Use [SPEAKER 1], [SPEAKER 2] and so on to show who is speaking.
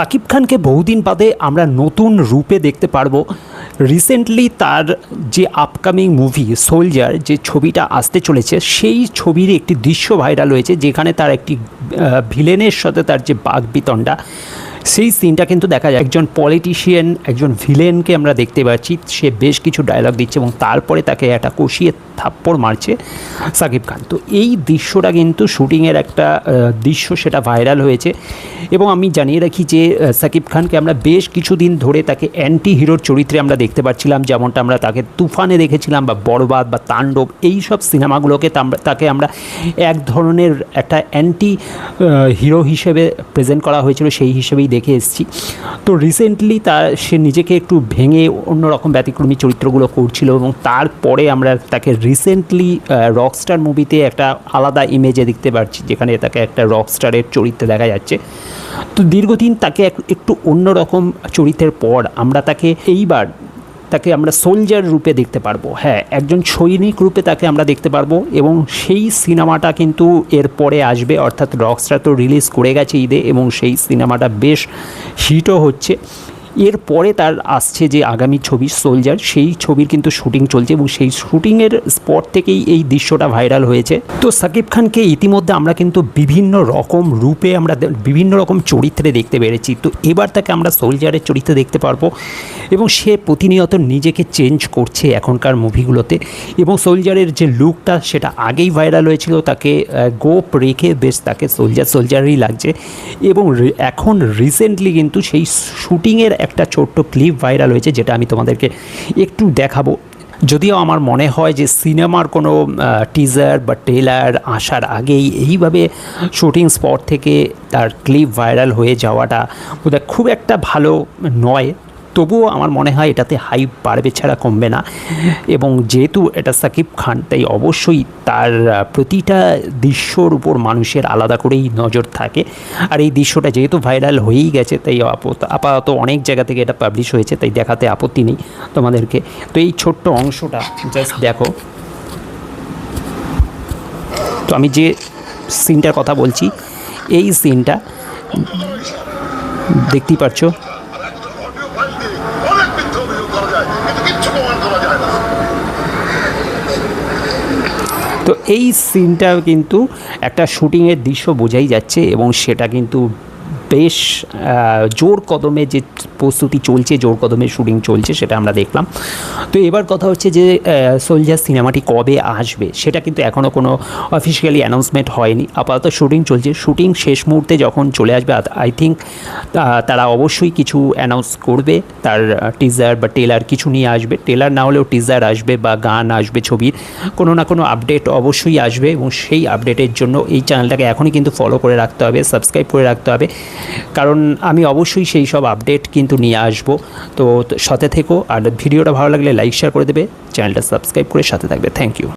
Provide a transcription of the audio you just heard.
[SPEAKER 1] সাকিব খানকে বহুদিন বাদে আমরা নতুন রূপে দেখতে পারবো। রিসেন্টলি তার যে আপকামিং মুভি সোলজার যে ছবিটা আসতে চলেছে, সেই ছবির একটি দৃশ্য ভাইরাল হয়েছে, যেখানে তার একটি ভিলেনের সাথে তার যে বাগবিতণ্ডা, সেই সিনটা কিন্তু দেখা যায়। একজন পলিটিশিয়ান, একজন ভিলেনকে আমরা দেখতে পাচ্ছি, সে বেশ কিছু ডায়লগ দিচ্ছে এবং তারপরে তাকে একটা কষিয়ে থাপ্পড় মারছে সাকিব খান। তো এই দৃশ্যটা কিন্তু শুটিংয়ের একটা দৃশ্য, সেটা ভাইরাল হয়েছে। এবং আমি জানিয়ে রাখি যে সাকিব খানকে আমরা বেশ কিছুদিন ধরে তাকে অ্যান্টি হিরোর চরিত্রে আমরা দেখতে পাচ্ছিলাম, যেমনটা আমরা তাকে তুফানে দেখেছিলাম বা বরবাদ বা তাণ্ডব, এই সব সিনেমাগুলোকে তাকে আমরা এক ধরনের একটা অ্যান্টি হিরো হিসেবে প্রেজেন্ট করা হয়েছিল, সেই হিসেবেই দেখে এসেছি। তো রিসেন্টলি সে নিজেকে একটু ভেঙে অন্যরকম ব্যতিক্রমী চরিত্রগুলো করছিল এবং তারপরে আমরা তাকে রিসেন্টলি রকস্টার মুভিতে একটা আলাদা ইমেজে দেখতে পাচ্ছি, যেখানে তাকে একটা রকস্টারের চরিত্রে দেখা যাচ্ছে। তো দীর্ঘদিন তাকে একটু অন্যরকম চরিত্রের পর আমরা তাকে আমরা সোলজার রূপে দেখতে পারবো। হ্যাঁ, একজন সৈনিক রূপে তাকে আমরা দেখতে পারবো এবং সেই সিনেমাটা কিন্তু এরপরে আসবে, অর্থাৎ রকস্টার তো রিলিজ করে গেছে ঈদে এবং সেই সিনেমাটা বেশ হিটও হচ্ছে। এরপরে তার আসছে যে আগামী ছবি সোলজার, সেই ছবির কিন্তু শুটিং চলছে এবং সেই শুটিংয়ের স্পট থেকেই এই দৃশ্যটা ভাইরাল হয়েছে। তো সাকিব খানকে ইতিমধ্যে আমরা কিন্তু বিভিন্ন রকম রূপে, আমরা বিভিন্ন রকম চরিত্রে দেখতে পেরেছি। তো এবার তাকে আমরা সোলজারের চরিত্রে দেখতে পারবো এবং সে প্রতিনিয়ত নিজেকে চেঞ্জ করছে এখনকার মুভিগুলোতে। এবং সোলজারের যে লুকটা, সেটা আগেই ভাইরাল হয়েছিল, তাকে গোপ রেখে বেশ তাকে সোলজারই লাগছে। এবং এখন রিসেন্টলি কিন্তু সেই শুটিংয়ের একটা ছোট্ট ক্লিপ ভাইরাল হয়েছে, যেটা আমি তোমাদেরকে একটু দেখাবো। যদিও আমার মনে হয় যে সিনেমার কোনো টিজার বা ট্রেলার আসার আগেই এইভাবে শুটিং স্পট থেকে তার ক্লিপ ভাইরাল হয়ে যাওয়াটা বোধহয় খুব একটা ভালো নয়। তবুও আমার মনে হয় এটাতে হাইপ বাড়বে ছাড়া কমবে না। এবং যেহেতু এটা সাকিব খান, তাই অবশ্যই তার প্রতিটা দৃশ্যর উপর মানুষের আলাদা করেই নজর থাকে। আর এই দৃশ্যটা যেহেতু ভাইরাল হয়েই গেছে, তাই আপাতত অনেক জায়গা থেকে এটা পাবলিশ হয়েছে, তাই দেখাতে আপত্তি নেই তোমাদেরকে। তো এই ছোট্ট অংশটা জাস্ট দেখো। তো আমি যে সিনটার কথা বলছি, এই সিনটা দেখতেই পাচ্ছ। তো এই সিনটা কিন্তু একটা শুটিংয়ের দৃশ্য বোঝাই যাচ্ছে এবং সেটা কিন্তু বেশ জোর কদমে যে প্রস্তুতি চলছে, জোর কদমে শুটিং চলছে, সেটা আমরা দেখলাম। তো এবার কথা হচ্ছে যে সোলজার সিনেমাটি কবে আসবে, সেটা কিন্তু এখনও কোনো অফিসিয়ালি অ্যানাউন্সমেন্ট হয়নি। আপাতত শুটিং চলছে। শুটিং শেষ মুহূর্তে যখন চলে আসবে, আই থিঙ্ক তারা অবশ্যই কিছু অ্যানাউন্স করবে, তার টিজার বা ট্রেলার কিছু নিয়ে আসবে। ট্রেলার না হলেও টিজার আসবে বা গান আসবে, ছবির কোনো না কোনো আপডেট অবশ্যই আসবে। এবং সেই আপডেটের জন্য এই চ্যানেলটাকে এখনই কিন্তু ফলো করে রাখতে হবে, সাবস্ক্রাইব করে রাখতে হবে, কারণ আমি অবশ্যই সেই সব আপডেট কিন্তু নিয়ে আসবো। তো সাথে থেকো, আর ভিডিওটা ভালো লাগলে লাইক শেয়ার করে দেবে, চ্যানেলটা সাবস্ক্রাইব করে সাথে থাকবে। Thank you.